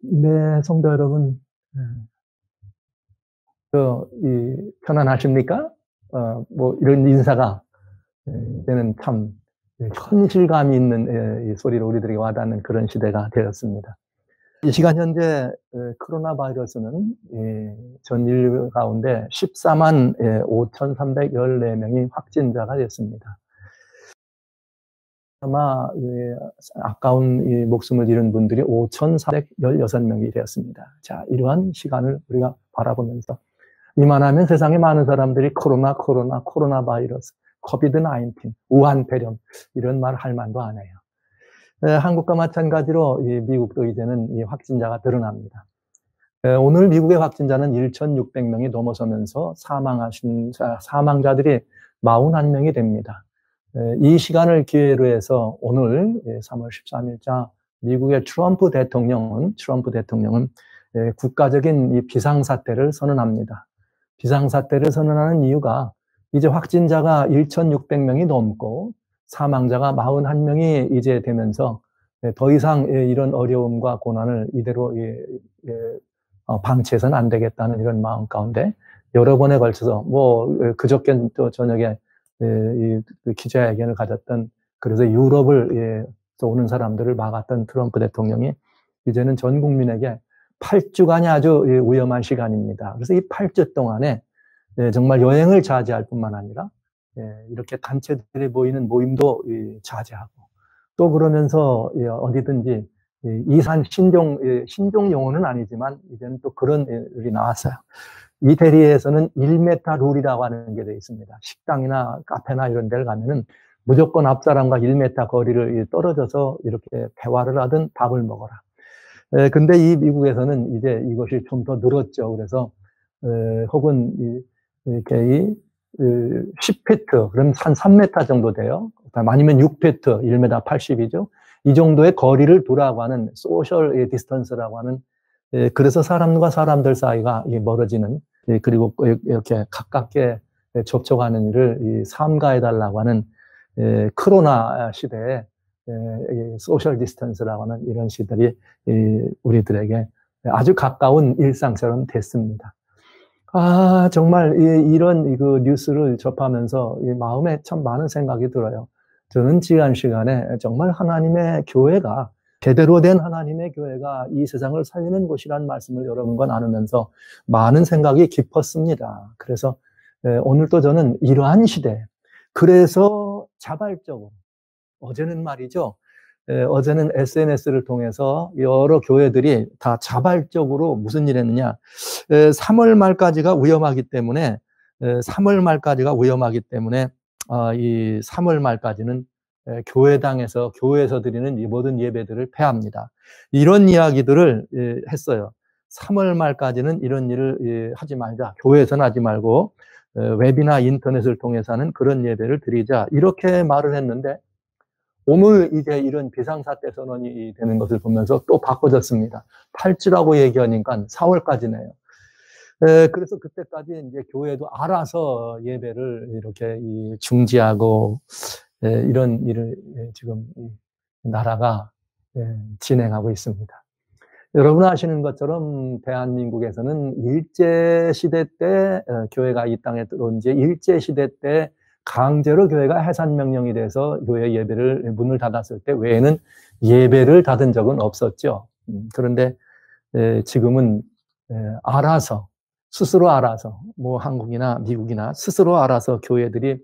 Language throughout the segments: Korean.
네, 성도 여러분, 편안하십니까? 이런 인사가, 이제는 참, 현실감이 있는, 이 소리로 우리들에게 와닿는 그런 시대가 되었습니다. 이 시간 현재, 코로나 바이러스는, 전 인류 가운데 14만 5,314명이 확진자가 됐습니다. 아마, 아까운 이 목숨을 잃은 분들이 5,416명이 되었습니다. 자, 이러한 시간을 우리가 바라보면서, 이만하면 세상에 많은 사람들이 코로나 바이러스, 코비드-19, 우한 폐렴, 이런 말 할 만도 안 해요. 한국과 마찬가지로 미국도 이제는 이 확진자가 드러납니다. 오늘 미국의 확진자는 1,600명이 넘어서면서 사망자들이 41명이 됩니다. 이 시간을 기회로 해서 오늘 3월 13일자 미국의 트럼프 대통령은 국가적인 이 비상사태를 선언합니다. 비상사태를 선언하는 이유가 이제 확진자가 1,600명이 넘고 사망자가 41명이 이제 되면서 더 이상 이런 어려움과 고난을 이대로 방치해서는 안 되겠다는 이런 마음 가운데 여러 번에 걸쳐서 그저께 또 저녁에 이 기자회견을 가졌던, 그래서 유럽을 오는 사람들을 막았던 트럼프 대통령이 이제는 전 국민에게 8주간이 아주 위험한 시간입니다. 그래서 이 8주 동안에 정말 여행을 자제할 뿐만 아니라 이렇게 단체들이 모이는 모임도 자제하고, 또 그러면서 어디든지 이산 신종 용어는 아니지만 이제는 또 그런 일이 나왔어요. 이 대리에서는 1m 룰이라고 하는 게 되어 있습니다. 식당이나 카페나 이런 데를 가면은 무조건 앞 사람과 1m 거리를 떨어져서 이렇게 대화를 하든 밥을 먹어라. 근데 이 미국에서는 이제 이것이 좀 더 늘었죠. 그래서 혹은 이렇게 10피트, 그럼 한 3m 정도 돼요. 아니면 6피트, 1m 80이죠. 이 정도의 거리를 두라고 하는 소셜 디스턴스라고 하는, 그래서 사람과 사람들 사이가 멀어지는, 그리고 이렇게 가깝게 접촉하는 일을 삼가해달라고 하는 코로나 시대에 소셜 디스턴스라고 하는 이런 시들이 우리들에게 아주 가까운 일상처럼 됐습니다. 정말 이런 그 뉴스를 접하면서 마음에 참 많은 생각이 들어요. 저는 지난 시간에 정말 하나님의 교회가, 제대로 된 하나님의 교회가 이 세상을 살리는 곳이라는 말씀을 여러분과 나누면서 많은 생각이 깊었습니다. 그래서 오늘도 저는 이러한 시대, 그래서 자발적으로, 어제는 말이죠, 어제는 SNS를 통해서 여러 교회들이 다 자발적으로 무슨 일 했느냐, 3월 말까지가 위험하기 때문에 이 3월 말까지는 교회에서 드리는 이 모든 예배들을 폐합니다. 이런 이야기들을 했어요. 3월 말까지는 이런 일을 하지 말자. 교회에서는 하지 말고 웹이나 인터넷을 통해서 하는 그런 예배를 드리자. 이렇게 말을 했는데, 오늘 이제 이런 비상사태 선언이 되는 것을 보면서 또 바꿔졌습니다. 8주라고 얘기하니까 4월까지네요. 그래서 그때까지 이제 교회도 알아서 예배를 이렇게 중지하고 이런 일을 지금 나라가 진행하고 있습니다. 여러분 아시는 것처럼 대한민국에서는 일제시대 때 교회가 이 땅에 들어온 지 일제시대 때 강제로 교회가 해산명령이 돼서 교회 예배를 문을 닫았을 때 외에는 예배를 닫은 적은 없었죠. 그런데 지금은 스스로 알아서 한국이나 미국이나 스스로 알아서 교회들이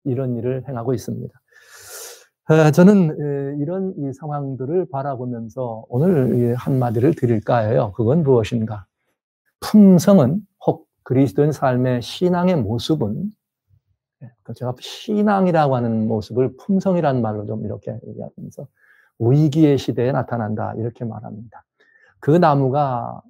이런 일을 행하고 있습니다. 저는 이런 이 상황들을 바라보면서 오늘 한마디를 드릴까 해요. 그건 무엇인가? 품성은, 혹 그리스도인 삶의 신앙의 모습은, 제가 신앙이라고 하는 모습을 품성이라는 말로 좀 이렇게 얘기하면서 위기의 시대에 나타난다, 이렇게 말합니다. 그 나무가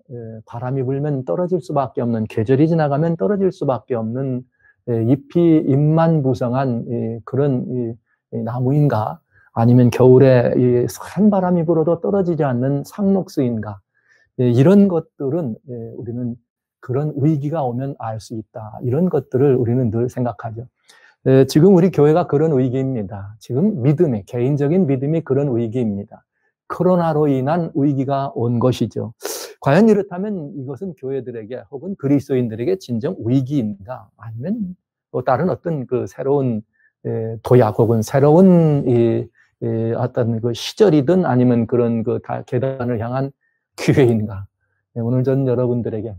바람이 불면 떨어질 수밖에 없는, 계절이 지나가면 떨어질 수밖에 없는 잎만 부성한 그런 나무인가, 아니면 겨울에 산 바람이 불어도 떨어지지 않는 상록수인가, 이런 것들은 우리는 그런 위기가 오면 알 수 있다, 이런 것들을 우리는 늘 생각하죠. 지금 우리 교회가 그런 위기입니다. 지금 개인적인 믿음이 그런 위기입니다. 코로나로 인한 위기가 온 것이죠. 과연 이렇다면 이것은 교회들에게 혹은 그리스도인들에게 진정 위기인가? 아니면 또 다른 어떤 그 새로운 도약 혹은 새로운 어떤 그 시절이든 아니면 그런 그 계단을 향한 기회인가? 오늘 전 여러분들에게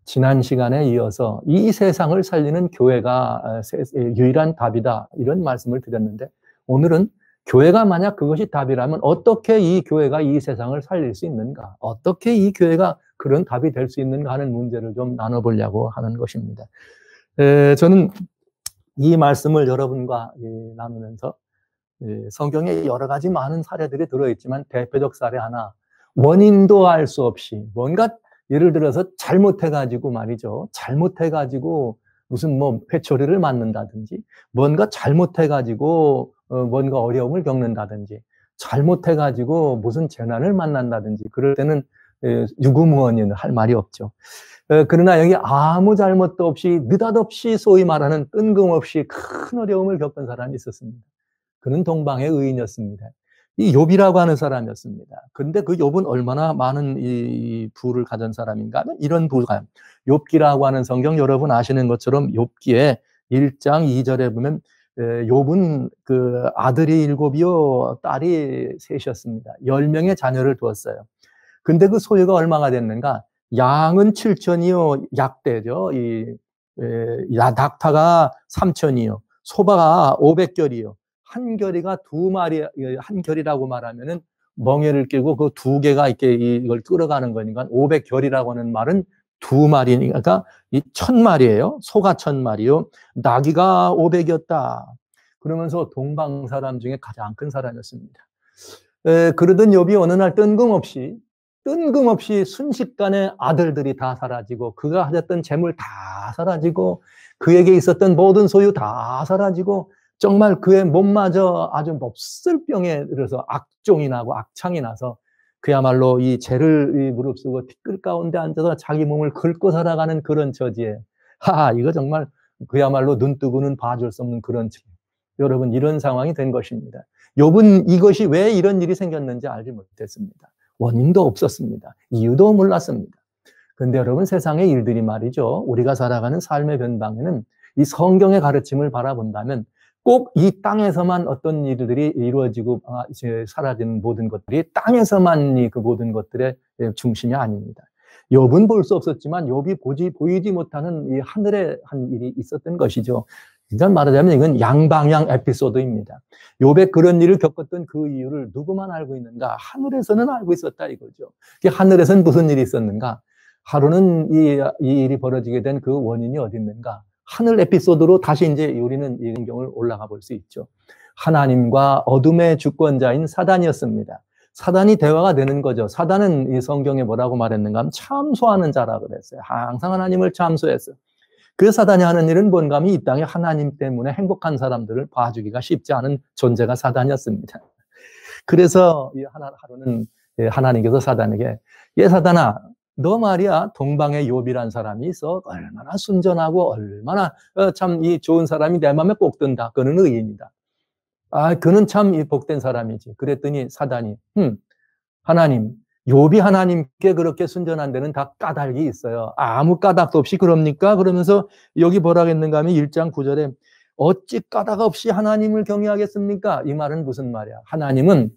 지난 시간에 이어서 이 세상을 살리는 교회가 유일한 답이다, 이런 말씀을 드렸는데, 오늘은 교회가 만약 그것이 답이라면 어떻게 이 교회가 이 세상을 살릴 수 있는가, 어떻게 이 교회가 그런 답이 될 수 있는가 하는 문제를 좀 나눠보려고 하는 것입니다. 저는 이 말씀을 여러분과 나누면서 성경에 여러 가지 많은 사례들이 들어있지만 대표적 사례 하나, 원인도 알 수 없이 뭔가 예를 들어서 잘못해가지고 말이죠. 잘못해가지고 무슨 뭐 회초리를 맞는다든지, 뭔가 잘못해가지고 뭔가 어려움을 겪는다든지, 잘못해가지고 무슨 재난을 만난다든지, 그럴 때는 유구무원인 할 말이 없죠. 그러나 여기 아무 잘못도 없이 느닷없이 소위 말하는 뜬금없이 큰 어려움을 겪은 사람이 있었습니다. 그는 동방의 의인이었습니다. 이 욥이라고 하는 사람이었습니다. 그런데 그 욥은 얼마나 많은 이 부를 가진 사람인가 하면 이런 부가, 욥기라고 하는 성경 여러분 아시는 것처럼 욥기에 1장 2절에 보면 욥은 그 아들이 7이요 딸이 3이었습니다. 10명의 자녀를 두었어요. 근데 그 소유가 얼마가 됐는가? 양은 7천이요, 약대죠. 낙타가 3천이요, 소바가 500결이요. 한 결이가 2마리, 한 결이라고 말하면은 멍에를 끼고 그 2개가 이렇게 이걸 끌어가는 거니까 500결이라고 하는 말은 2마리니까 이 1000마리예요. 소가 1000마리요. 나귀가 500이었다. 그러면서 동방 사람 중에 가장 큰 사람이었습니다. 그러던 욥이 어느 날 뜬금없이 순식간에 아들들이 다 사라지고, 그가 가졌던 재물 다 사라지고, 그에게 있었던 모든 소유 다 사라지고, 정말 그의 몸마저 아주 몹쓸 병에 들어서 악종이 나고 악창이 나서 그야말로 이 죄를 무릅쓰고 티끌 가운데 앉아서 자기 몸을 긁고 살아가는 그런 처지에, 이거 정말 그야말로 눈 뜨고는 봐줄 수 없는 그런 처지. 여러분, 이런 상황이 된 것입니다. 욥은 이것이 왜 이런 일이 생겼는지 알지 못했습니다. 원인도 없었습니다. 이유도 몰랐습니다. 그런데 여러분, 세상의 일들이 말이죠, 우리가 살아가는 삶의 변방에는 이 성경의 가르침을 바라본다면 꼭 이 땅에서만 어떤 일들이 이루어지고 이제 사라지는 모든 것들이 땅에서만 그 모든 것들의 중심이 아닙니다. 욥은 볼 수 없었지만 욥이 보이지 못하는 이 하늘에 한 일이 있었던 것이죠. 일단 말하자면 이건 양방향 에피소드입니다. 욥의 그런 일을 겪었던 그 이유를 누구만 알고 있는가? 하늘에서는 알고 있었다 이거죠. 하늘에서는 무슨 일이 있었는가? 하루는 이 일이 벌어지게 된 그 원인이 어디 있는가? 하늘 에피소드로 다시 이제 우리는 이 성경을 올라가 볼 수 있죠. 하나님과 어둠의 주권자인 사단이었습니다. 사단이 대화가 되는 거죠. 사단은 이 성경에 뭐라고 말했는가 하면 참소하는 자라 그랬어요. 항상 하나님을 참소했어요. 그 사단이 하는 일은 뭔가 하면 이 땅에 하나님 때문에 행복한 사람들을 봐주기가 쉽지 않은 존재가 사단이었습니다. 그래서 하루는 하나님께서 사단에게, 사단아, 너 말이야, 동방에 욥이란 사람이 있어. 얼마나 순전하고 얼마나 참 이 좋은 사람이 내 마음에 꼭 든다. 그는 의인이다. 그는 참 복된 사람이지. 그랬더니 사단이, 하나님, 욥이 하나님께 그렇게 순전한 데는 다 까닭이 있어요. 아무 까닭도 없이 그럽니까? 그러면서 여기 뭐라 했는가 하면 1장 9절에 어찌 까닭 없이 하나님을 경외하겠습니까? 이 말은 무슨 말이야? 하나님은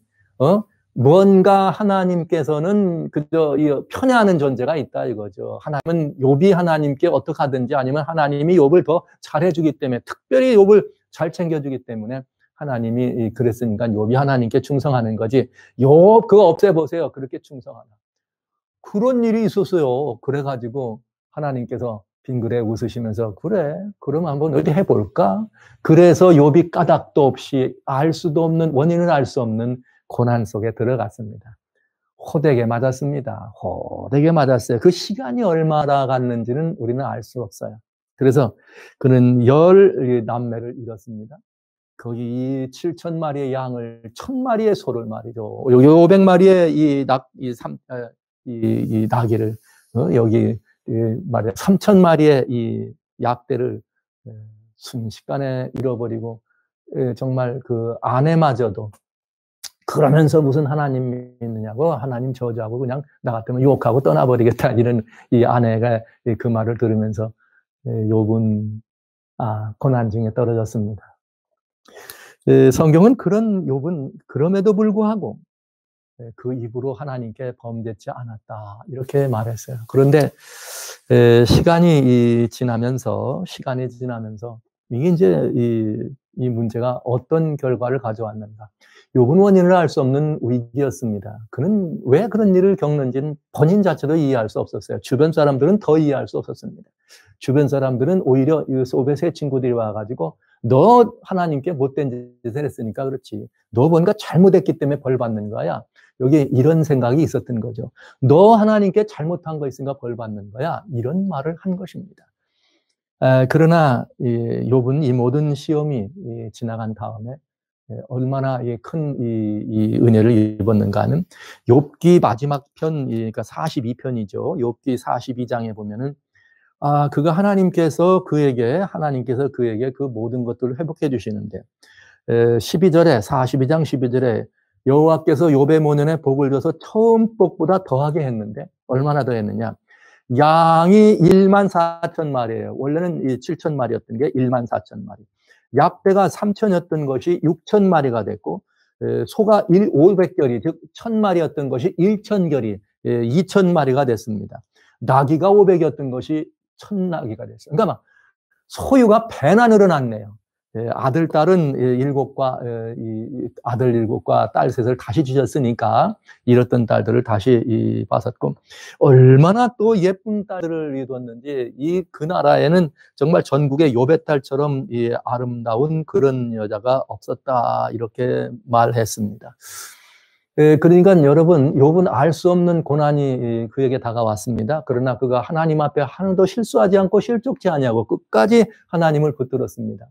뭔가 하나님께서는 그저 편애하는 존재가 있다 이거죠. 하나님은 욥이 하나님께 어떻게 하든지, 아니면 하나님이 욥을 더 잘해주기 때문에, 특별히 욥을 잘 챙겨주기 때문에 하나님이 그랬으니까 욥이 하나님께 충성하는 거지. 욥 그거 없애보세요. 그렇게 충성하나. 그런 일이 있었어요. 그래가지고 하나님께서 빙그레 웃으시면서, 그래, 그럼 한번 어디 해볼까? 그래서 욥이 까닭도 없이 알 수도 없는, 원인을 알 수 없는 고난 속에 들어갔습니다. 호되게 맞았습니다. 호되게 맞았어요. 그 시간이 얼마나 갔는지는 우리는 알 수 없어요. 그래서 그는 10남매를 잃었습니다. 거기 7,000마리의 양을, 1,000마리의 소를 말이죠. 여기 500마리의 이 나귀를, 여기 말이야 3,000마리의 이 약대를 순식간에 잃어버리고, 정말 그 아내마저도 그러면서 무슨 하나님이 있느냐고 하나님 저주하고 그냥 나 같으면 욕하고 떠나버리겠다 이런 이 아내가 그 말을 들으면서 욥은 고난 중에 떨어졌습니다. 성경은 그런 욥은 그럼에도 불구하고 그 입으로 하나님께 범죄치 않았다 이렇게 말했어요. 그런데 시간이 지나면서 이게 이제 이 문제가 어떤 결과를 가져왔는가? 욥은 원인을 알 수 없는 위기였습니다. 그는 왜 그런 일을 겪는지는 본인 자체도 이해할 수 없었어요. 주변 사람들은 더 이해할 수 없었습니다. 주변 사람들은 오히려 이 욥의 새 친구들이 와가지고 너 하나님께 못된 짓을 했으니까 그렇지. 너 뭔가 잘못했기 때문에 벌 받는 거야. 여기 이런 생각이 있었던 거죠. 너 하나님께 잘못한 거 있으니까 벌 받는 거야. 이런 말을 한 것입니다. 그러나 욥은 이 모든 시험이 지나간 다음에 얼마나 큰 이 은혜를 입었는가 하는 욥기 마지막 편, 그러니까 42편이죠. 욥기 42장에 보면은 그가 하나님께서 그에게 그 모든 것들을 회복해 주시는데 42장 12절에 여호와께서 욥의 모년에 복을 줘서 처음 복보다 더하게 했는데 얼마나 더 했느냐? 양이 14,000마리예요. 원래는 7,000마리였던 게 14,000마리. 약배가 3,000이었던 것이 6,000마리가 됐고 소가 500결이 즉 1,000마리였던 것이 1,000결이 2,000마리가 됐습니다. 나귀가 500이었던 것이 1,000나귀가 됐어요. 그러니까 막 소유가 배나 늘어났네요. 아들, 딸은 7과 아들 7과 딸 3을 다시 주셨으니까 잃었던 딸들을 다시 받았고 얼마나 또 예쁜 딸들을 이뤘는지 그 나라에는 정말 전국의 욥의 딸처럼 아름다운 그런 여자가 없었다 이렇게 말했습니다. 그러니까 여러분 욥은 알 수 없는 고난이 그에게 다가왔습니다. 그러나 그가 하나님 앞에 하나도 실수하지 않고 실족지 아니하고 끝까지 하나님을 붙들었습니다.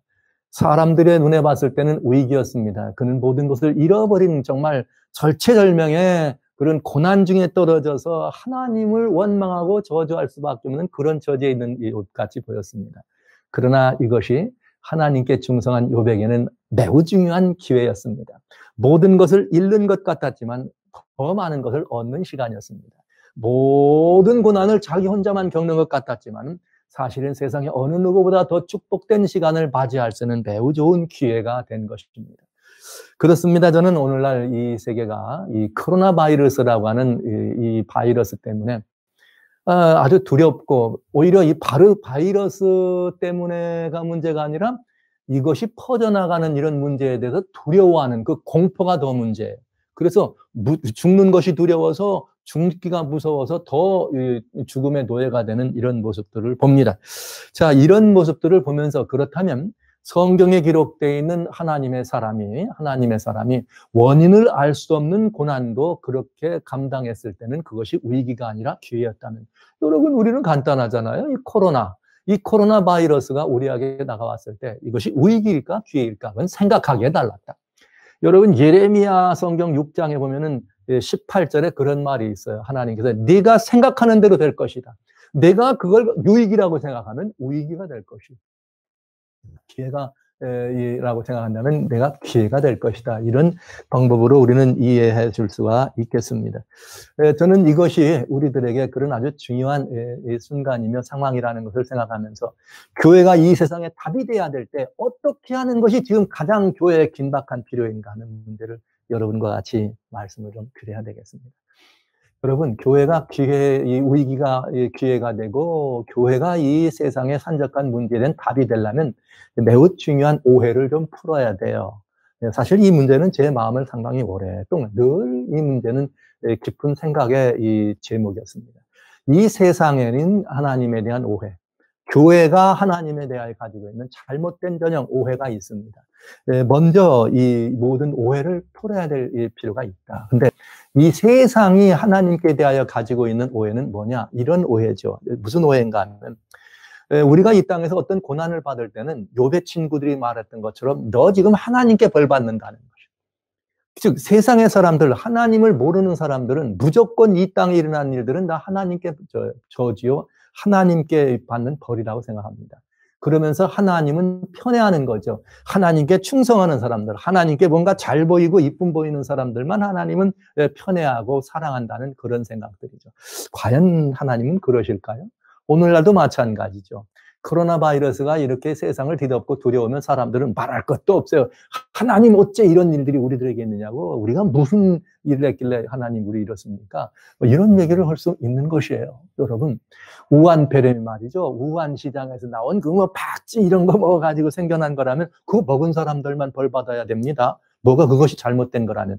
사람들의 눈에 봤을 때는 위기였습니다. 그는 모든 것을 잃어버린 정말 절체절명의 그런 고난 중에 떨어져서 하나님을 원망하고 저주할 수밖에 없는 그런 처지에 있는 욥같이 보였습니다. 그러나 이것이 하나님께 충성한 욥에게는 매우 중요한 기회였습니다. 모든 것을 잃는 것 같았지만 더 많은 것을 얻는 시간이었습니다. 모든 고난을 자기 혼자만 겪는 것 같았지만 사실은 세상에 어느 누구보다 더 축복된 시간을 맞이할 수 있는 매우 좋은 기회가 된 것입니다. 그렇습니다. 저는 오늘날 이 세계가 이 코로나 바이러스라고 하는 이 바이러스 때문에 아주 두렵고 오히려 이 바이러스 때문에가 문제가 아니라 이것이 퍼져나가는 이런 문제에 대해서 두려워하는 그 공포가 더 문제예요. 그래서 죽는 것이 두려워서 죽기가 무서워서 더 죽음의 노예가 되는 이런 모습들을 봅니다. 자, 이런 모습들을 보면서 그렇다면 성경에 기록되어 있는 하나님의 사람이 원인을 알 수 없는 고난도 그렇게 감당했을 때는 그것이 위기가 아니라 기회였다면 여러분 우리는 간단하잖아요. 이 코로나 바이러스가 우리에게 다가왔을 때 이것이 위기일까 기회일까 그건 생각하기에 달랐다. 여러분 예레미야 성경 6장에 보면은 18절에 그런 말이 있어요. 하나님께서 네가 생각하는 대로 될 것이다. 내가 그걸 유익이라고 생각하면 위기가 될 것이다. 기회가 라고 생각한다면 내가 기회가 될 것이다. 이런 방법으로 우리는 이해해 줄 수가 있겠습니다. 저는 이것이 우리들에게 그런 아주 중요한 순간이며 상황이라는 것을 생각하면서 교회가 이 세상에 답이 돼야 될 때 어떻게 하는 것이 지금 가장 교회에 긴박한 필요인가 하는 문제를 여러분과 같이 말씀을 좀 드려야 되겠습니다. 여러분, 교회가 이 위기가 기회가 되고, 교회가 이 세상의 산적한 문제에 대한 답이 되려면 매우 중요한 오해를 좀 풀어야 돼요. 사실 이 문제는 제 마음을 상당히 오랫동안 늘 이 문제는 깊은 생각의 이 제목이었습니다. 이 세상에는 하나님에 대한 오해, 교회가 하나님에 대하여 가지고 있는 잘못된 전형 오해가 있습니다. 먼저 이 모든 오해를 풀어야 될 필요가 있다. 근데 이 세상이 하나님께 대하여 가지고 있는 오해는 뭐냐? 이런 오해죠. 무슨 오해인가 하면 우리가 이 땅에서 어떤 고난을 받을 때는 욥의 친구들이 말했던 것처럼 너 지금 하나님께 벌 받는다는 것이죠. 즉 세상의 사람들, 하나님을 모르는 사람들은 무조건 이 땅에 일어난 일들은 다 하나님께 저지요. 하나님께 받는 벌이라고 생각합니다. 그러면서 하나님은 편애하는 거죠. 하나님께 충성하는 사람들, 하나님께 뭔가 잘 보이고 이쁨 보이는 사람들만 하나님은 편애하고 사랑한다는 그런 생각들이죠. 과연 하나님은 그러실까요? 오늘날도 마찬가지죠. 코로나 바이러스가 이렇게 세상을 뒤덮고 두려우면 사람들은 말할 것도 없어요. 하나님 어째 이런 일들이 우리들에게 있느냐고, 우리가 무슨 일을 했길래 하나님 우리 이렇습니까? 뭐 이런 얘기를 할 수 있는 것이에요. 여러분, 우한폐렴이 말이죠. 우한 시장에서 나온 그 뭐 박쥐 이런 거 먹어가지고 생겨난 거라면 그거 먹은 사람들만 벌 받아야 됩니다. 뭐가 그것이 잘못된 거라면.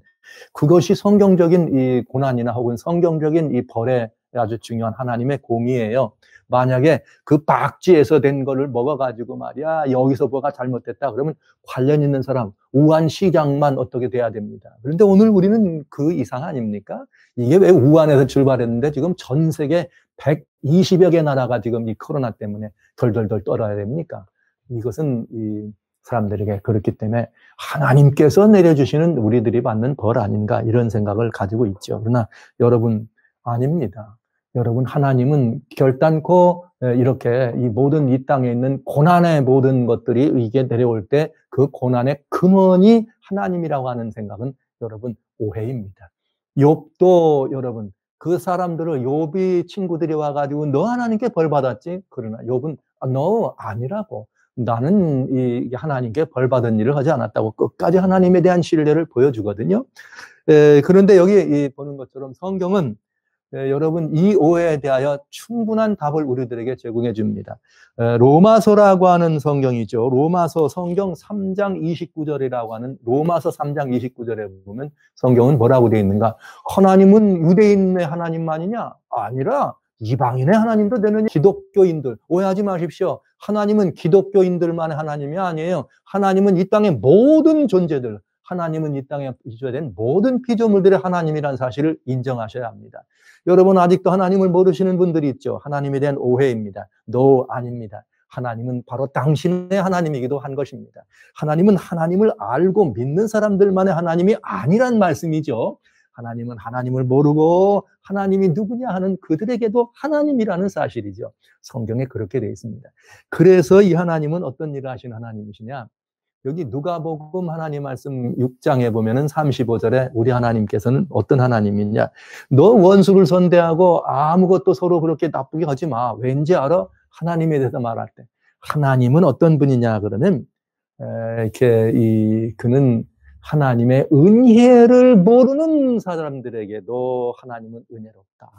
그것이 성경적인 이 고난이나 혹은 성경적인 이 벌의 아주 중요한 하나님의 공의예요. 만약에 그 박쥐에서 된 거를 먹어가지고 말이야, 여기서 뭐가 잘못됐다 그러면 관련 있는 사람, 우한 시장만 어떻게 돼야 됩니다. 그런데 오늘 우리는 그 이상 아닙니까? 이게 왜 우한에서 출발했는데 지금 전 세계 120여 개 나라가 지금 이 코로나 때문에 덜덜덜 떨어야 됩니까? 이것은 이 사람들에게 그렇기 때문에 하나님께서 내려주시는 우리들이 받는 벌 아닌가 이런 생각을 가지고 있죠. 그러나 여러분, 아닙니다. 여러분, 하나님은 결단코 이렇게 이 모든 이 땅에 있는 고난의 모든 것들이 이게 내려올 때 그 고난의 근원이 하나님이라고 하는 생각은 여러분 오해입니다. 욥도 여러분, 그 사람들을 욥이 친구들이 와가지고 너 하나님께 벌 받았지? 그러나 욥은 너 아니라고. 나는 이 하나님께 벌 받은 일을 하지 않았다고 끝까지 하나님에 대한 신뢰를 보여주거든요. 그런데 여기 보는 것처럼 성경은 여러분 이 오해에 대하여 충분한 답을 우리들에게 제공해 줍니다. 로마서라고 하는 성경이죠. 로마서 성경 3장 29절이라고 하는 로마서 3장 29절에 보면 성경은 뭐라고 되어 있는가? 하나님은 유대인의 하나님만이냐? 아니라 이방인의 하나님도 되느냐? 기독교인들, 오해하지 마십시오. 하나님은 기독교인들만의 하나님이 아니에요. 하나님은 이 땅의 모든 존재들, 하나님은 이 땅에 있어야 된 모든 피조물들의 하나님이라는 사실을 인정하셔야 합니다. 여러분, 아직도 하나님을 모르시는 분들이 있죠. 하나님에 대한 오해입니다. No, 아닙니다. 하나님은 바로 당신의 하나님이기도 한 것입니다. 하나님은 하나님을 알고 믿는 사람들만의 하나님이 아니란 말씀이죠. 하나님은 하나님을 모르고 하나님이 누구냐 하는 그들에게도 하나님이라는 사실이죠. 성경에 그렇게 되어 있습니다. 그래서 이 하나님은 어떤 일을 하시는 하나님이시냐? 여기 누가복음 하나님 말씀 6장에 보면은 35절에 우리 하나님께서는 어떤 하나님이냐? 너 원수를 선대하고 아무것도 서로 그렇게 나쁘게 하지 마. 왠지 알아? 하나님에 대해서 말할 때. 하나님은 어떤 분이냐 그러면 그는 하나님의 은혜를 모르는 사람들에게도 하나님은 은혜롭다.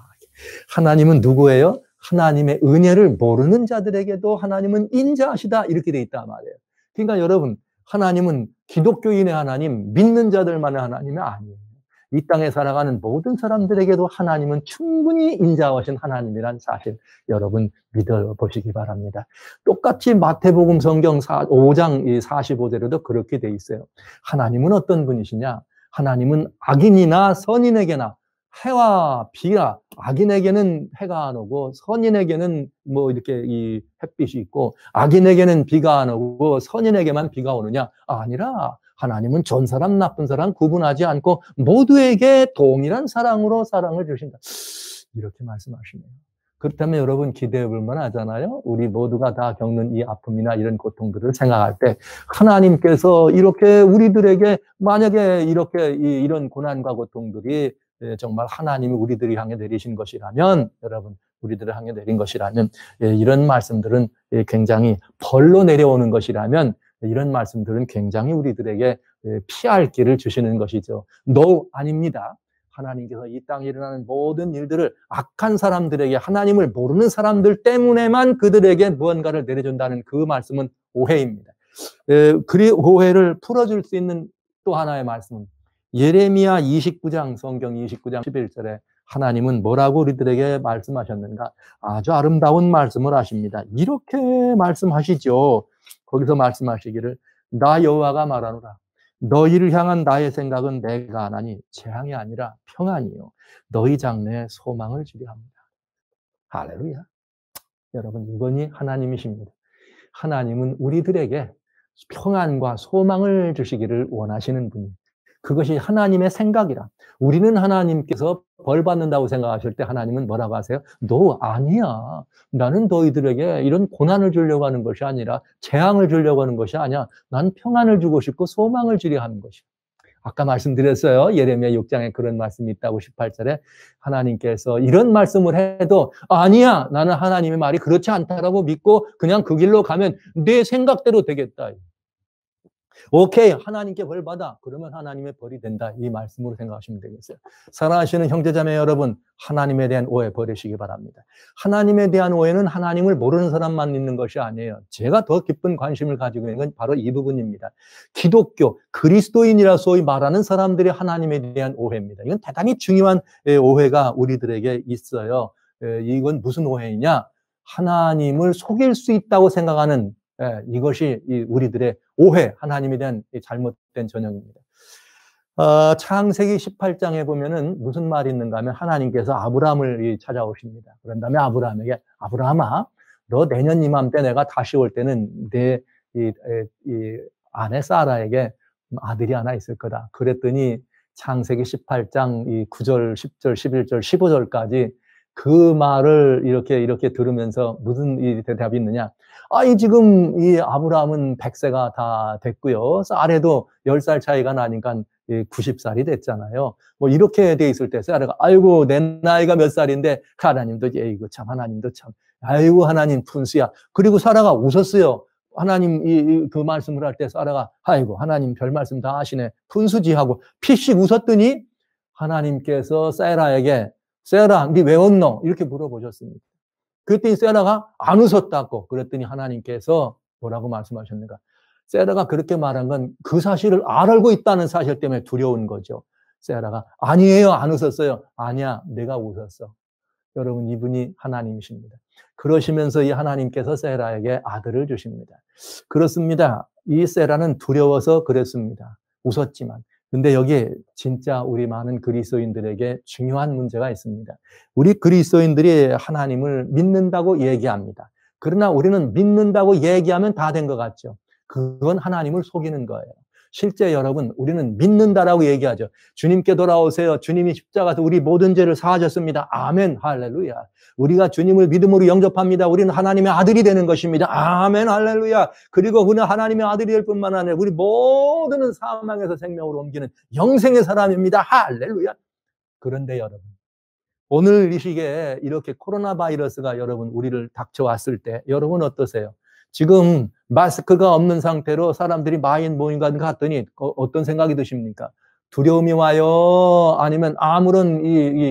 하나님은 누구예요? 하나님의 은혜를 모르는 자들에게도 하나님은 인자하시다. 이렇게 돼 있단 말이에요. 그러니까 여러분, 하나님은 기독교인의 하나님, 믿는 자들만의 하나님이 아니에요. 이 땅에 살아가는 모든 사람들에게도 하나님은 충분히 인자하신 하나님이란 사실 여러분 믿어보시기 바랍니다. 똑같이 마태복음 성경 5장 45절에도 그렇게 돼 있어요. 하나님은 어떤 분이시냐? 하나님은 악인이나 선인에게나 해와 비가 악인에게는 해가 안 오고 선인에게는 뭐 이렇게 이 햇빛이 있고 악인에게는 비가 안 오고 선인에게만 비가 오느냐? 아니라 하나님은 좋은 사람 나쁜 사람 구분하지 않고 모두에게 동일한 사랑으로 사랑을 주신다. 이렇게 말씀하시네요. 그렇다면 여러분 기대해 볼 만하잖아요. 우리 모두가 다 겪는 이 아픔이나 이런 고통들을 생각할 때 하나님께서 이렇게 우리들에게 만약에 이렇게 이런 고난과 고통들이 정말 하나님이 우리들을 향해 내리신 것이라면 여러분 우리들을 향해 내린 것이라면 이런 말씀들은 굉장히 벌로 내려오는 것이라면 이런 말씀들은 굉장히 우리들에게 피할 길을 주시는 것이죠. No, 아닙니다. 하나님께서 이 땅에 일어나는 모든 일들을 악한 사람들에게 하나님을 모르는 사람들 때문에만 그들에게 무언가를 내려준다는 그 말씀은 오해입니다. 그 오해를 풀어줄 수 있는 또 하나의 말씀은 예레미야 29장 성경 29장 11절에 하나님은 뭐라고 우리들에게 말씀하셨는가? 아주 아름다운 말씀을 하십니다. 이렇게 말씀하시죠. 거기서 말씀하시기를 나 여호와가 말하노라. 너희를 향한 나의 생각은 내가 하나니 재앙이 아니라 평안이요 너희 장래에 소망을 주려 합니다. 할렐루야. 여러분 이분이 하나님이십니다. 하나님은 우리들에게 평안과 소망을 주시기를 원하시는 분입니다. 그것이 하나님의 생각이라. 우리는 하나님께서 벌 받는다고 생각하실 때 하나님은 뭐라고 하세요? 너 아니야. 나는 너희들에게 이런 고난을 주려고 하는 것이 아니라 재앙을 주려고 하는 것이 아니야. 난 평안을 주고 싶고 소망을 주려 하는 것이야. 아까 말씀드렸어요. 예레미야 6장에 그런 말씀이 있다고 18절에 하나님께서 이런 말씀을 해도 아니야. 나는 하나님의 말이 그렇지 않다라고 믿고 그냥 그 길로 가면 내 생각대로 되겠다. 오케이, 하나님께 벌 받아. 그러면 하나님의 벌이 된다. 이 말씀으로 생각하시면 되겠어요. 사랑하시는 형제자매 여러분, 하나님에 대한 오해 버리시기 바랍니다. 하나님에 대한 오해는 하나님을 모르는 사람만 있는 것이 아니에요. 제가 더 깊은 관심을 가지고 있는 건 바로 이 부분입니다. 기독교, 그리스도인이라 소위 말하는 사람들이 하나님에 대한 오해입니다. 이건 대단히 중요한 오해가 우리들에게 있어요. 이건 무슨 오해이냐? 하나님을 속일 수 있다고 생각하는 이것이 우리들의 오해, 하나님에 대한 잘못된 전형입니다. 창세기 18장에 보면은 무슨 말이 있는가 하면 하나님께서 아브라함을 찾아오십니다. 그런 다음에 아브라함에게 아브라함아, 너 내년 이맘때 내가 다시 올 때는 내 아내 사라에게 아들이 하나 있을 거다. 그랬더니 창세기 18장 9절, 10절, 11절, 15절까지 그 말을 이렇게 들으면서 무슨 대답이 있느냐? 지금 이 아브라함은 100세가 다 됐고요. 쌀에도 10살 차이가 나니까 90살이 됐잖아요. 뭐 이렇게 돼 있을 때 쌀아가 아이고 내 나이가 몇 살인데 하나님도 에이구 참 하나님도 참 아이고 하나님 푼수야. 그리고 사라가 웃었어요. 하나님 그 말씀을 할 때 쌀아가 아이고 하나님 별 말씀 다 하시네. 푼수지 하고 피식 웃었더니 하나님께서 세라에게 세라, 니 왜 웃노? 이렇게 물어보셨습니다. 그랬더니 세라가 안 웃었다고. 그랬더니 하나님께서 뭐라고 말씀하셨는가? 세라가 그렇게 말한 건 그 사실을 알고 있다는 사실 때문에 두려운 거죠. 세라가 아니에요, 안 웃었어요. 아니야, 내가 웃었어. 여러분, 이분이 하나님이십니다. 그러시면서 이 하나님께서 세라에게 아들을 주십니다. 그렇습니다. 이 세라는 두려워서 그랬습니다. 웃었지만. 근데 여기에 진짜 우리 많은 그리스도인들에게 중요한 문제가 있습니다. 우리 그리스도인들이 하나님을 믿는다고 얘기합니다. 그러나 우리는 믿는다고 얘기하면 다 된 것 같죠. 그건 하나님을 속이는 거예요. 실제 여러분, 우리는 믿는다라고 얘기하죠. 주님께 돌아오세요. 주님이 십자가에서 우리 모든 죄를 사하셨습니다. 아멘, 할렐루야. 우리가 주님을 믿음으로 영접합니다. 우리는 하나님의 아들이 되는 것입니다. 아멘, 할렐루야. 그리고 우리는 하나님의 아들이 될 뿐만 아니라 우리 모두는 사망에서 생명으로 옮기는 영생의 사람입니다. 할렐루야. 그런데 여러분, 오늘 이 시기에 이렇게 코로나 바이러스가 여러분 우리를 닥쳐왔을 때 여러분 어떠세요? 지금 마스크가 없는 상태로 사람들이 마인 모임과 갔더니 어떤 생각이 드십니까? 두려움이 와요? 아니면 아무런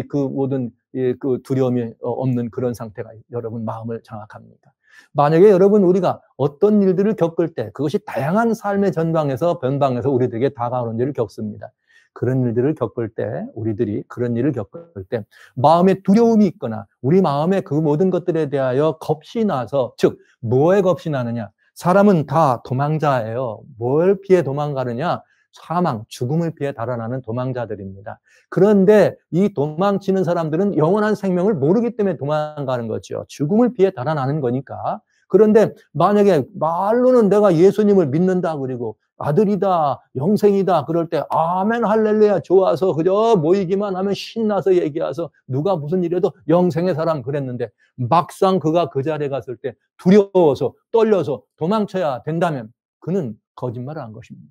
그 모든 그 두려움이 없는 그런 상태가 여러분 마음을 장악합니까? 만약에 여러분 우리가 어떤 일들을 겪을 때 그것이 다양한 삶의 전방에서 변방에서 우리들에게 다가오는 일을 겪습니다. 그런 일들을 겪을 때 우리들이 그런 일을 겪을 때 마음에 두려움이 있거나 우리 마음에 그 모든 것들에 대하여 겁이 나서 즉 뭐에 겁이 나느냐? 사람은 다 도망자예요. 뭘 피해 도망가느냐? 사망, 죽음을 피해 달아나는 도망자들입니다. 그런데 이 도망치는 사람들은 영원한 생명을 모르기 때문에 도망가는 거죠. 죽음을 피해 달아나는 거니까. 그런데 만약에 말로는 내가 예수님을 믿는다 그리고 아들이다, 영생이다 그럴 때 아멘 할렐루야 좋아서 그저 모이기만 하면 신나서 얘기해서 누가 무슨 일해도 영생의 사람 그랬는데 막상 그가 그 자리에 갔을 때 두려워서 떨려서 도망쳐야 된다면 그는 거짓말을 한 것입니다.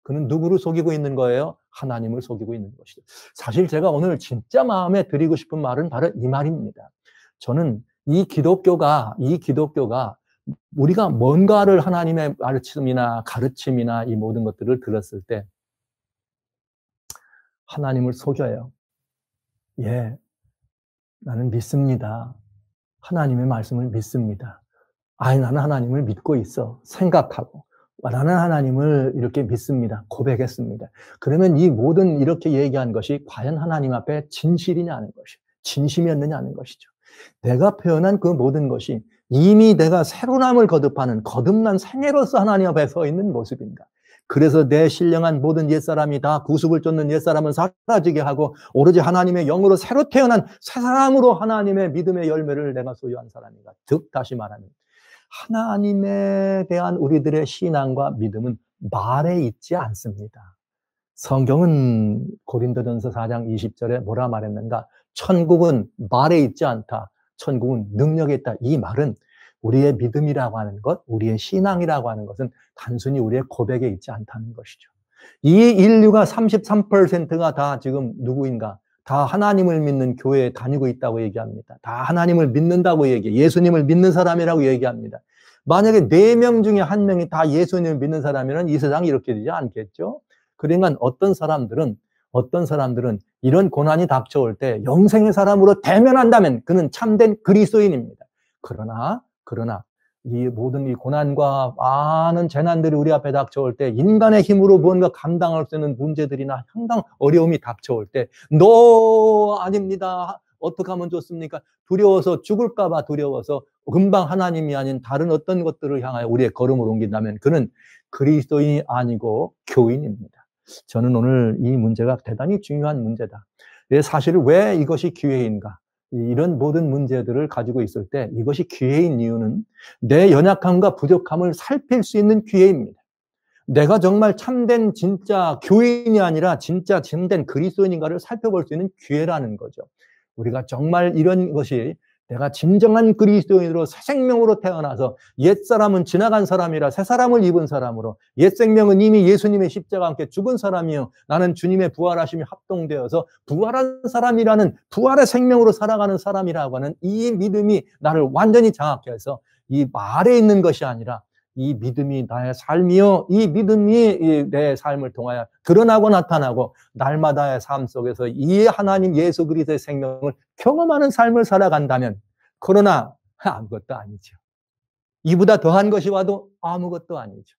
그는 누구를 속이고 있는 거예요? 하나님을 속이고 있는 것이죠. 사실 제가 오늘 진짜 마음에 드리고 싶은 말은 바로 이 말입니다. 저는 이 기독교가 우리가 뭔가를 하나님의 가르침이나 이 모든 것들을 들었을 때 하나님을 속여요. 예, 나는 믿습니다. 하나님의 말씀을 믿습니다. 나는 하나님을 믿고 있어. 생각하고. 나는 하나님을 이렇게 믿습니다. 고백했습니다. 그러면 이 모든 이렇게 얘기한 것이 과연 하나님 앞에 진실이냐는 것이, 진심이었느냐는 것이죠. 내가 표현한 그 모든 것이 이미 내가 새로남을 거듭하는 거듭난 생애로서 하나님 앞에 서 있는 모습입니다. 그래서 내 신령한 모든 옛사람이 다 구습을 쫓는 옛사람은 사라지게 하고 오로지 하나님의 영으로 새로 태어난 새 사람으로 하나님의 믿음의 열매를 내가 소유한 사람이다. 즉 다시 말하면 하나님에 대한 우리들의 신앙과 믿음은 말에 있지 않습니다. 성경은 고린도전서 4장 20절에 뭐라 말했는가? 천국은 말에 있지 않다. 천국은 능력에 있다. 이 말은 우리의 믿음이라고 하는 것, 우리의 신앙이라고 하는 것은 단순히 우리의 고백에 있지 않다는 것이죠. 이 인류가 33%가 다 지금 누구인가? 다 하나님을 믿는 교회에 다니고 있다고 얘기합니다. 다 하나님을 믿는다고 얘기해요. 예수님을 믿는 사람이라고 얘기합니다. 만약에 4명 중에 1명이 다 예수님을 믿는 사람이면 이 세상이 이렇게 되지 않겠죠? 그러니까 어떤 사람들은 이런 고난이 닥쳐올 때 영생의 사람으로 대면한다면 그는 참된 그리스도인입니다. 그러나 이 모든 이 고난과 많은 재난들이 우리 앞에 닥쳐올 때 인간의 힘으로 뭔가 감당할 수 있는 문제들이나 상당 어려움이 닥쳐올 때 너 아닙니다. 어떻게 하면 좋습니까? 두려워서 죽을까 봐 두려워서 금방 하나님이 아닌 다른 어떤 것들을 향하여 우리의 걸음을 옮긴다면 그는 그리스도인이 아니고 교인입니다. 저는 오늘 이 문제가 대단히 중요한 문제다. 사실 왜 이것이 기회인가? 이런 모든 문제들을 가지고 있을 때 이것이 기회인 이유는 내 연약함과 부족함을 살필 수 있는 기회입니다. 내가 정말 참된 진짜 교인이 아니라 진짜 참된 그리스도인인가를 살펴볼 수 있는 기회라는 거죠. 우리가 정말 이런 것이 내가 진정한 그리스도인으로 새 생명으로 태어나서 옛사람은 지나간 사람이라 새 사람을 입은 사람으로 옛 생명은 이미 예수님의 십자가와 함께 죽은 사람이요 나는 주님의 부활하심이 합동되어서 부활한 사람이라는 부활의 생명으로 살아가는 사람이라고 하는 이 믿음이 나를 완전히 장악해서 이 말에 있는 것이 아니라 이 믿음이 나의 삶이요 이 믿음이 내 삶을 통하여 드러나고 나타나고 날마다의 삶 속에서 이 하나님 예수 그리스도의 생명을 경험하는 삶을 살아간다면 그러나 아무것도 아니죠. 이보다 더한 것이 와도 아무것도 아니죠.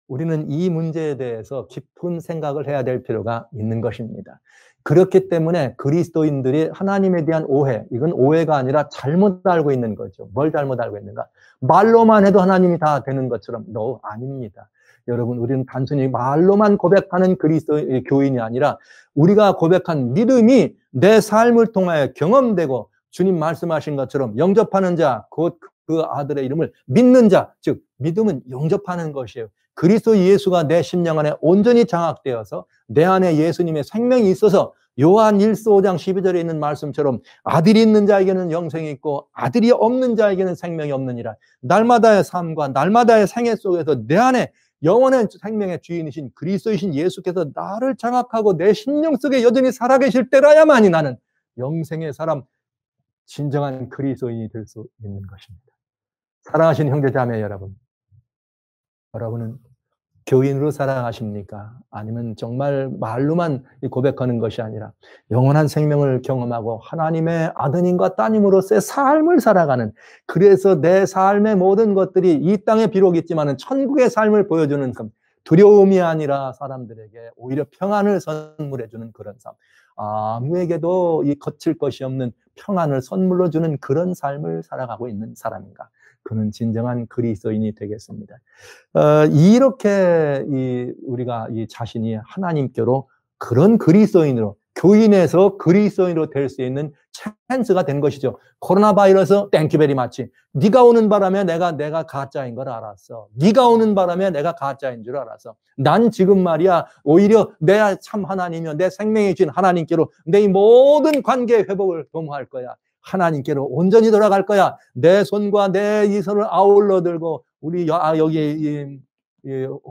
우리는 이 문제에 대해서 깊은 생각을 해야 될 필요가 있는 것입니다. 그렇기 때문에 그리스도인들이 하나님에 대한 오해, 이건 오해가 아니라 잘못 알고 있는 거죠. 뭘 잘못 알고 있는가? 말로만 해도 하나님이 다 되는 것처럼 아닙니다. 여러분, 우리는 단순히 말로만 고백하는 그리스도 교인이 아니라 우리가 고백한 믿음이 내 삶을 통하여 경험되고 주님 말씀하신 것처럼 영접하는 자, 곧 그 아들의 이름을 믿는 자, 즉 믿음은 영접하는 것이에요. 그리스도 예수가 내 심령 안에 온전히 장악되어서 내 안에 예수님의 생명이 있어서 요한 1서 5장 12절에 있는 말씀처럼 아들이 있는 자에게는 영생이 있고 아들이 없는 자에게는 생명이 없느니라. 날마다의 삶과 날마다의 생애 속에서 내 안에 영원한 생명의 주인이신 그리스도이신 예수께서 나를 장악하고 내 심령 속에 여전히 살아계실 때라야만이 나는 영생의 사람, 진정한 그리스도인이 될 수 있는 것입니다. 사랑하시는 형제자매 여러분, 여러분은 교인으로 살아가십니까? 아니면 정말 말로만 고백하는 것이 아니라 영원한 생명을 경험하고 하나님의 아드님과 따님으로서의 삶을 살아가는, 그래서 내 삶의 모든 것들이 이 땅에 비록 있지만 천국의 삶을 보여주는 삶, 두려움이 아니라 사람들에게 오히려 평안을 선물해주는 그런 삶, 아무에게도 이 거칠 것이 없는 평안을 선물로 주는 그런 삶을 살아가고 있는 사람인가? 그는 진정한 그리스도인이 되겠습니다. 이렇게 우리가 이 자신이 하나님께로 그런 그리스도인으로, 교인에서 그리스도인으로 될 수 있는 찬스가 된 것이죠. 코로나 바이러스 땡큐 베리 마치. 네가 오는 바람에 내가 가짜인 걸 알았어. 네가 오는 바람에 내가 가짜인 줄 알았어. 난 지금 말이야 오히려 내가 참 하나님이며 내 생명의 주인 하나님께로 내 모든 관계의 회복을 도모할 거야. 하나님께로 온전히 돌아갈 거야. 내 손과 내 이 손을 아울러 들고 우리 여기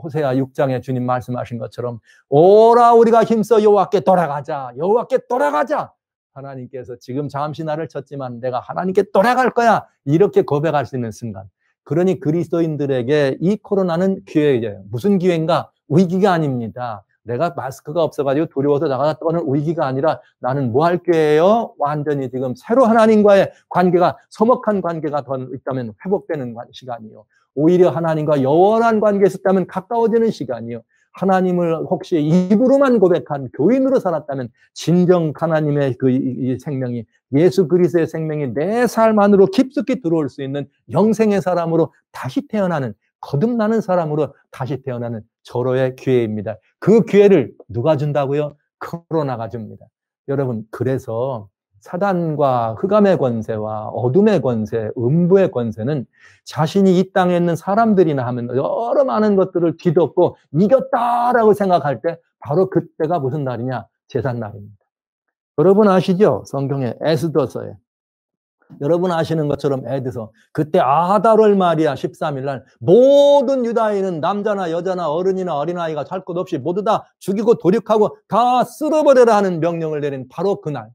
호세아 6장에 주님 말씀하신 것처럼 오라 우리가 힘써 여호와께 돌아가자. 여호와께 돌아가자. 하나님께서 지금 잠시 나를 쳤지만 내가 하나님께 돌아갈 거야. 이렇게 고백할 수 있는 순간. 그러니 그리스도인들에게 이 코로나는 기회예요. 무슨 기회인가? 위기가 아닙니다. 내가 마스크가 없어가지고 두려워서 나가다 떠는 위기가 아니라 나는 뭐 할 거예요? 완전히 지금 새로 하나님과의 관계가, 서먹한 관계가 더 있다면 회복되는 시간이요. 오히려 하나님과 영원한 관계에 있었다면 가까워지는 시간이요. 하나님을 혹시 입으로만 고백한 교인으로 살았다면 진정 하나님의 이 생명이, 예수 그리스도의 생명이 내 삶 안으로 깊숙이 들어올 수 있는 영생의 사람으로 다시 태어나는, 거듭나는 사람으로 다시 태어나는 절호의 기회입니다. 그 기회를 누가 준다고요? 코로나가 줍니다. 여러분, 그래서 사단과 흑암의 권세와 어둠의 권세, 음부의 권세는 자신이 이 땅에 있는 사람들이나 하면 여러 많은 것들을 뒤덮고 이겼다라고 생각할 때 바로 그때가 무슨 날이냐? 제삿날입니다. 여러분 아시죠? 성경에 에스더서에 여러분 아시는 것처럼 에드서 그때 아달월 말이야 13일 날 모든 유다인은 남자나 여자나 어른이나 어린아이가 살 것 없이 모두 다 죽이고 도륙하고 다 쓸어버려라 하는 명령을 내린 바로 그날,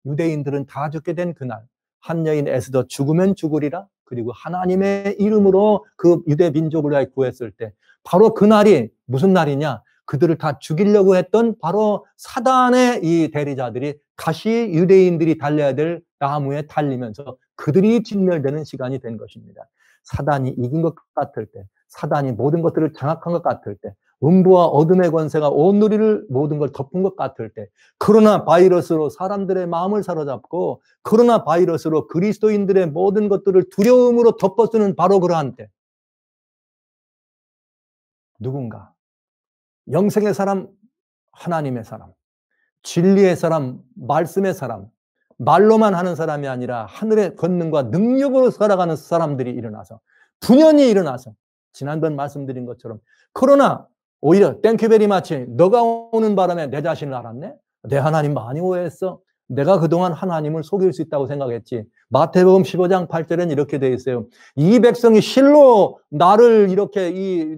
유대인들은 다 죽게 된 그날, 한 여인 에스더 죽으면 죽으리라, 그리고 하나님의 이름으로 그 유대 민족을 위하여 구했을 때 바로 그날이 무슨 날이냐? 그들을 다 죽이려고 했던 바로 사단의 이 대리자들이 다시 유대인들이 달려야 될 나무에 달리면서 그들이 진멸되는 시간이 된 것입니다. 사단이 이긴 것 같을 때, 사단이 모든 것들을 장악한 것 같을 때, 음부와 어둠의 권세가 온 누리를 모든 걸 덮은 것 같을 때, 코로나 바이러스로 사람들의 마음을 사로잡고 코로나 바이러스로 그리스도인들의 모든 것들을 두려움으로 덮어쓰는 바로 그러한 때, 누군가 영생의 사람, 하나님의 사람, 진리의 사람, 말씀의 사람, 말로만 하는 사람이 아니라 하늘의 권능과 능력으로 살아가는 사람들이 일어나서, 분연히 일어나서, 지난번 말씀드린 것처럼 코로나 오히려 땡큐 베리 마치 너가 오는 바람에 내 자신을 알았네? 내 하나님 많이 오해했어. 내가 그동안 하나님을 속일 수 있다고 생각했지. 마태복음 15장 8절엔 이렇게 되어 있어요. 이 백성이 실로 나를 이렇게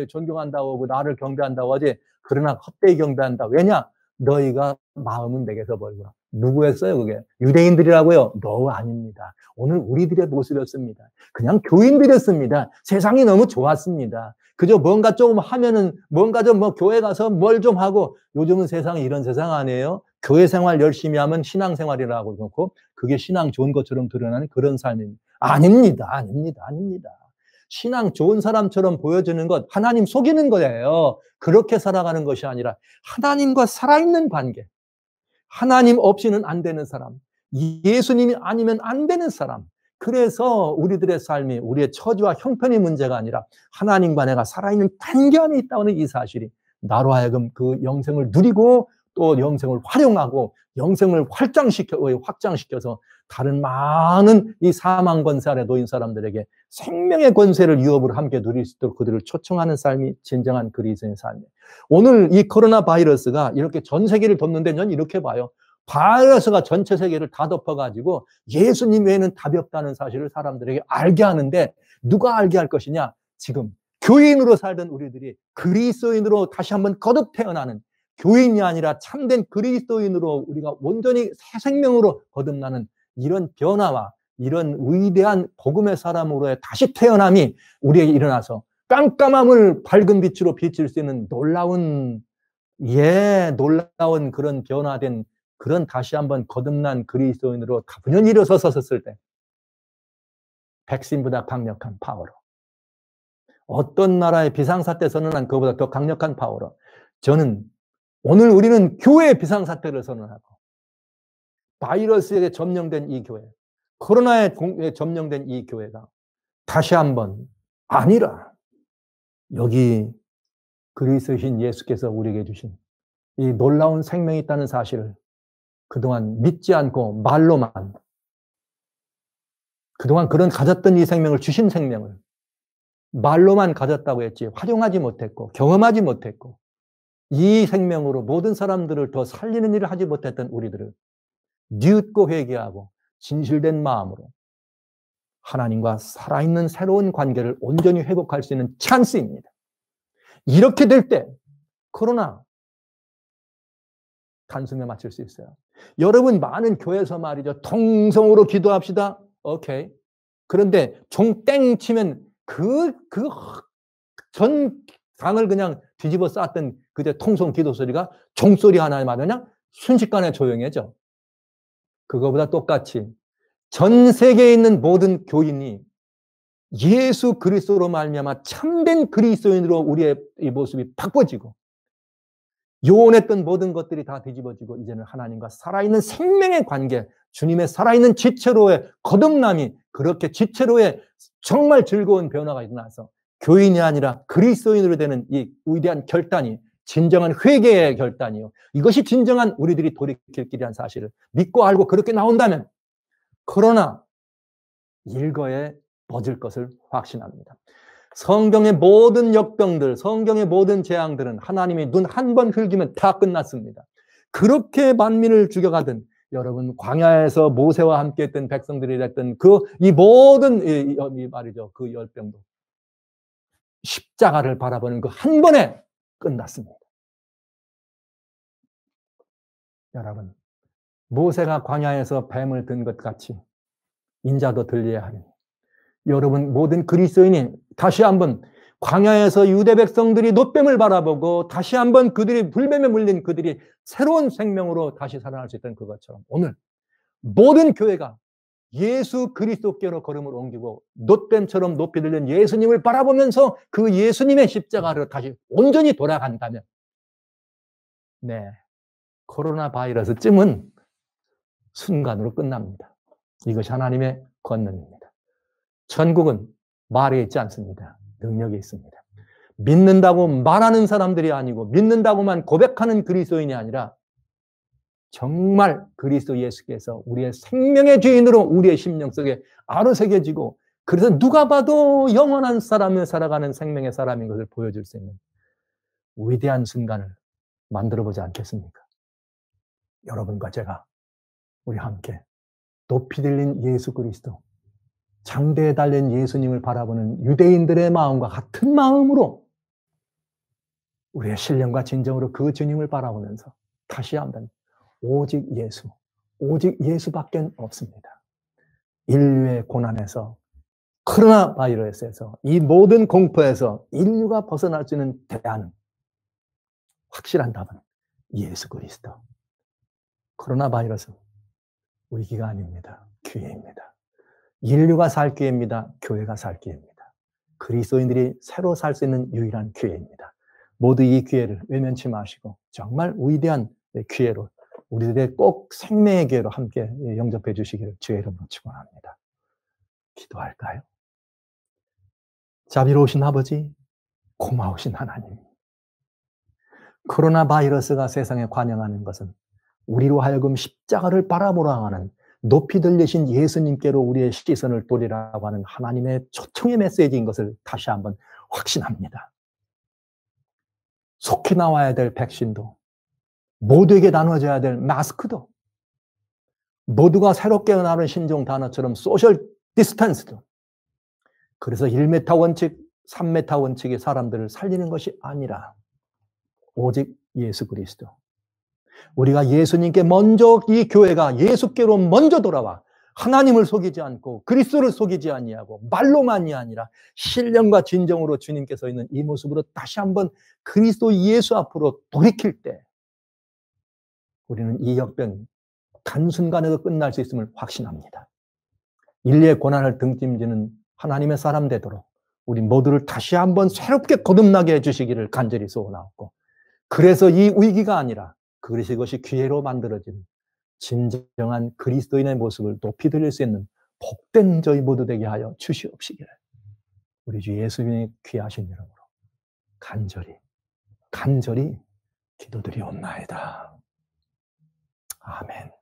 존경한다고 하고 나를 경배한다고 하지, 그러나 헛되이 경배한다. 왜냐? 너희가 마음은 내게서 멀구나. 누구 했어요 그게? 유대인들이라고요? No, 아닙니다. 오늘 우리들의 모습이었습니다. 그냥 교인들이었습니다. 세상이 너무 좋았습니다. 그저 뭔가 조금 하면은 뭔가 좀 교회 가서 뭘 좀 하고, 요즘은 세상이 이런 세상 아니에요. 교회 생활 열심히 하면 신앙 생활이라고 놓고 그게 신앙 좋은 것처럼 드러나는 그런 삶입니다. 아닙니다. 아닙니다. 아닙니다. 신앙 좋은 사람처럼 보여주는 것, 하나님 속이는 거예요. 그렇게 살아가는 것이 아니라 하나님과 살아있는 관계, 하나님 없이는 안 되는 사람, 예수님이 아니면 안 되는 사람. 그래서 우리들의 삶이 우리의 처지와 형편의 문제가 아니라 하나님과 내가 살아있는 관계 안에 있다는 이 사실이 나로 하여금 그 영생을 누리고 또 영생을 활용하고 영생을 확장시켜서 다른 많은 이 사망 권세 아래 놓인 사람들에게 생명의 권세를 유업을 함께 누릴 수 있도록 그들을 초청하는 삶이 진정한 그리스도의 삶이에요. 오늘 이 코로나 바이러스가 이렇게 전 세계를 덮는데 저는 이렇게 봐요. 바이러스가 전체 세계를 다 덮어가지고 예수님 외에는 답이 없다는 사실을 사람들에게 알게 하는데, 누가 알게 할 것이냐? 지금 교인으로 살던 우리들이 그리스도인으로 다시 한번 거듭 태어나는, 교인이 아니라 참된 그리스도인으로 우리가 온전히 새 생명으로 거듭나는 이런 변화와 이런 위대한 복음의 사람으로의 다시 태어남이 우리에게 일어나서 깜깜함을 밝은 빛으로 비칠 수 있는 놀라운 그런 변화된 그런 다시 한번 거듭난 그리스도인으로 분연히 일어섰을 때, 백신보다 강력한 파워로, 어떤 나라의 비상사태 선언한 그보다 더 강력한 파워로, 저는 오늘 우리는 교회의 비상사태를 선언하고 바이러스에게 점령된 이 교회, 코로나에 점령된 이 교회가 다시 한번 아니라 여기 그리스도신 예수께서 우리에게 주신 이 놀라운 생명이 있다는 사실을 그동안 믿지 않고 말로만, 그동안 그런 가졌던 이 생명을, 주신 생명을 말로만 가졌다고 했지 활용하지 못했고 경험하지 못했고 이 생명으로 모든 사람들을 더 살리는 일을 하지 못했던 우리들을 뉘웃고 회개하고 진실된 마음으로 하나님과 살아있는 새로운 관계를 온전히 회복할 수 있는 찬스입니다. 이렇게 될 때 코로나 단숨에 맞출 수 있어요. 여러분 많은 교회에서 말이죠. 통성으로 기도합시다. 오케이. 그런데 종땡 치면 전 강을 그냥 뒤집어 쌓았던 그때 통성 기도 소리가 종소리 하나에 맞으냐? 순식간에 조용해져. 그거보다 똑같이 전 세계에 있는 모든 교인이 예수 그리스도로 말미암아 참된 그리스도인으로 우리의 이 모습이 바꿔지고 요원했던 모든 것들이 다 뒤집어지고 이제는 하나님과 살아있는 생명의 관계, 주님의 살아있는 지체로의 거듭남이, 그렇게 지체로의 정말 즐거운 변화가 일어나서 교인이 아니라 그리스도인으로 되는 이 위대한 결단이 진정한 회개의 결단이요. 이것이 진정한 우리들이 돌이킬 길이란 사실을 믿고 알고 그렇게 나온다면 코로나 일거에 멎을 것을 확신합니다. 성경의 모든 역병들, 성경의 모든 재앙들은 하나님이 눈 한 번 흘기면 다 끝났습니다. 그렇게 만민을 죽여가던 여러분 광야에서 모세와 함께 했던 백성들이 됐던 이 모든 이 말이죠. 그 열병도 십자가를 바라보는 그 한 번에 끝났습니다. 여러분, 모세가 광야에서 뱀을 든 것 같이 인자도 들려야 하니 여러분 모든 그리스도인이 다시 한번 광야에서 유대 백성들이 놋뱀을 바라보고 다시 한번 그들이 불뱀에 물린 그들이 새로운 생명으로 다시 살아날 수 있던 그것처럼 오늘 모든 교회가 예수 그리스도께로 걸음을 옮기고 놋뱀처럼 높이 들린 예수님을 바라보면서 그 예수님의 십자가로 다시 온전히 돌아간다면 네, 코로나 바이러스쯤은 순간으로 끝납니다. 이것이 하나님의 권능입니다. 천국은 말에 있지 않습니다. 능력이 있습니다. 믿는다고 말하는 사람들이 아니고 믿는다고만 고백하는 그리스도인이 아니라 정말 그리스도 예수께서 우리의 생명의 주인으로 우리의 심령 속에 아로새겨지고 그래서 누가 봐도 영원한 삶을 살아가는 생명의 사람인 것을 보여줄 수 있는 위대한 순간을 만들어보지 않겠습니까? 여러분과 제가 우리 함께 높이 들린 예수 그리스도, 장대에 달린 예수님을 바라보는 유대인들의 마음과 같은 마음으로 우리의 신령과 진정으로 그 주님을 바라보면서 다시 한번 오직 예수, 오직 예수밖에 없습니다. 인류의 고난에서 코로나 바이러스에서 이 모든 공포에서 인류가 벗어날 수 있는 대안은 확실한 답은 예수 그리스도. 코로나 바이러스 위기가 아닙니다. 기회입니다. 인류가 살 기회입니다. 교회가 살 기회입니다. 그리스도인들이 새로 살 수 있는 유일한 기회입니다. 모두 이 기회를 외면치 마시고 정말 위대한 기회로 우리들의 꼭 생명의 기회로 함께 영접해 주시기를 주의 이름으로 축원합니다. 기도할까요? 자비로우신 아버지, 고마우신 하나님. 코로나 바이러스가 세상에 관영하는 것은 우리로 하여금 십자가를 바라보라 하는 높이 들리신 예수님께로 우리의 시선을 돌리라고 하는 하나님의 초청의 메시지인 것을 다시 한번 확신합니다. 속히 나와야 될 백신도 모두에게 나눠져야 될 마스크도 모두가 새롭게 나는 신종 단어처럼 소셜 디스턴스도 그래서 1m 원칙, 3m 원칙의 사람들을 살리는 것이 아니라 오직 예수 그리스도. 우리가 예수님께 먼저 이 교회가 예수께로 먼저 돌아와 하나님을 속이지 않고 그리스도를 속이지 아니하고 말로만이 아니라 신령과 진정으로 주님께 서 있는 이 모습으로 다시 한번 그리스도 예수 앞으로 돌이킬 때 우리는 이 역병이 단순간에도 끝날 수 있음을 확신합니다. 인류의 고난을 등짐지는 하나님의 사람 되도록 우리 모두를 다시 한번 새롭게 거듭나게 해주시기를 간절히 소원하고 그래서 이 위기가 아니라 그것이 기회로 만들어지는 진정한 그리스도인의 모습을 높이 들릴 수 있는 복된 저희 모두 되게 하여 주시옵시기를 우리 주 예수님의 귀하신 이름으로 간절히 기도드리옵나이다. 아멘.